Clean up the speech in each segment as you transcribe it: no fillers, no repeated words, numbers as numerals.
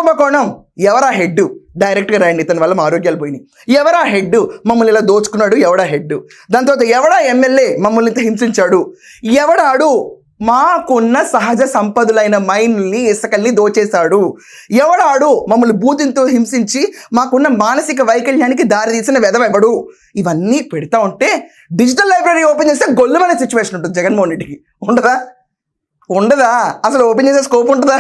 కుంభకోణం ఎవరా హెడ్? డైరెక్ట్గా రాయండి, ఇతని వల్ల మా ఆరోగ్యాలు పోయినాయి. ఎవరా హెడ్? మమ్మల్ని ఇలా దోచుకున్నాడు, ఎవడా హెడ్? దాని తర్వాత ఎవడా ఎమ్మెల్యే మమ్మల్ని ఇంత హింసించాడు? ఎవడాడు మాకున్న సహజ సంపదలైన మైన్ల్ని, ఇసుకల్ని దోచేశాడు? ఎవడాడు మమ్మల్ని బూతితో హింసించి మాకున్న మానసిక వైకల్యానికి దారి తీసిన వెధవెవడు? ఇవన్నీ పెడతా ఉంటే డిజిటల్ లైబ్రరీ ఓపెన్ చేస్తే గొల్లుమనే సిచ్యువేషన్ ఉంటుంది జగన్మోహన్ రెడ్డికి. ఉండదా? అసలు ఓపెన్ చేసే స్కోప్ ఉంటుందా?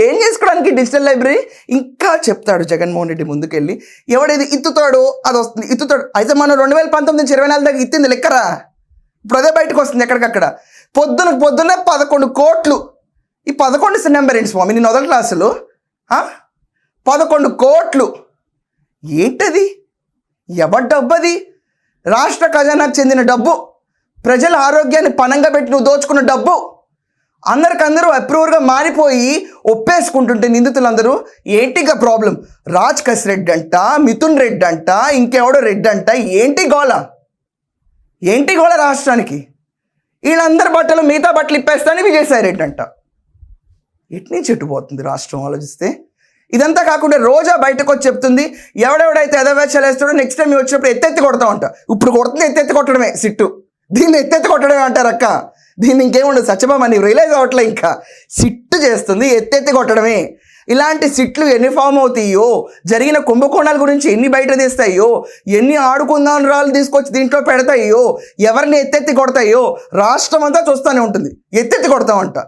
ఏం చేసుకోవడానికి డిజిటల్ లైబ్రరీ? ఇంకా చెప్తాడు జగన్మోహన్ రెడ్డి ముందుకెళ్ళి, ఎవడేది ఇత్తుతాడో అది వస్తుంది, ఇత్తుతాడు. అయితే మనం 2019 నుంచి 24 దాకా ఇత్తింది లెక్కరా? ఇప్పుడు అదే బయటకు వస్తుంది ఎక్కడికక్కడ. పొద్దున్నే 11 కోట్లు. ఈ 11 నెంబర్ ఏంటి స్వామి? నేను మొదటి క్లాసులో 11 కోట్లు ఏంటది? ఎవరి డబ్బు అది? రాష్ట్ర ఖజానాకు చెందిన డబ్బు, ప్రజల ఆరోగ్యాన్ని పణంగా పెట్టి నువ్వు దోచుకున్న డబ్బు. అందరికందరూ అప్రూవర్గా మారిపోయి ఒప్పేసుకుంటుంటే నిందితులందరూ ఏంటిగా ప్రాబ్లం? రాజ్ కస్ రెడ్డి అంట, మిథున్ రెడ్డి అంట, ఇంకెవడో రెడ్డి అంట. ఏంటి గోళ రాష్ట్రానికి? వీళ్ళందరి బట్టలు మిగతా బట్టలు ఇప్పేస్తానని విజయసాయి రెడ్డి అంట. ఎటు నుంచి ఎట్టుపోతుంది రాష్ట్రం ఆలోచిస్తే? ఇదంతా కాకుండా రోజా బయటకు వచ్చి చెప్తుంది, ఎవడెవడైతే ఎదవేచ్ఛలు వేస్తాడో నెక్స్ట్ టైం వచ్చినప్పుడు ఎత్తెత్తి కొడతా ఉంటా. ఇప్పుడు కొడుతుంది ఎత్తెత్తి కొట్టడమే సిట్టు. దీన్ని ఎత్తెత్తి కొట్టడమే అంటారు అక్క. దీన్ని ఇంకేముండదు. సత్యభామ నీవు రియలైజ్ అవ్వట్లే. ఇంకా సిట్టు చేస్తుంది, ఎత్తెత్తి కొట్టడమే. ఇలాంటి సిట్లు ఎన్ని ఫామ్ అవుతాయో, జరిగిన కుంభకోణాల గురించి ఎన్ని బయట తీస్తాయో, ఎన్ని ఆడుకుందాం రాళ్ళు తీసుకొచ్చి దీంట్లో పెడతాయో, ఎవరిని ఎత్తెత్తి కొడతాయో రాష్ట్రం అంతా చూస్తూనే ఉంటుంది. ఎత్తెత్తి కొడతామంట.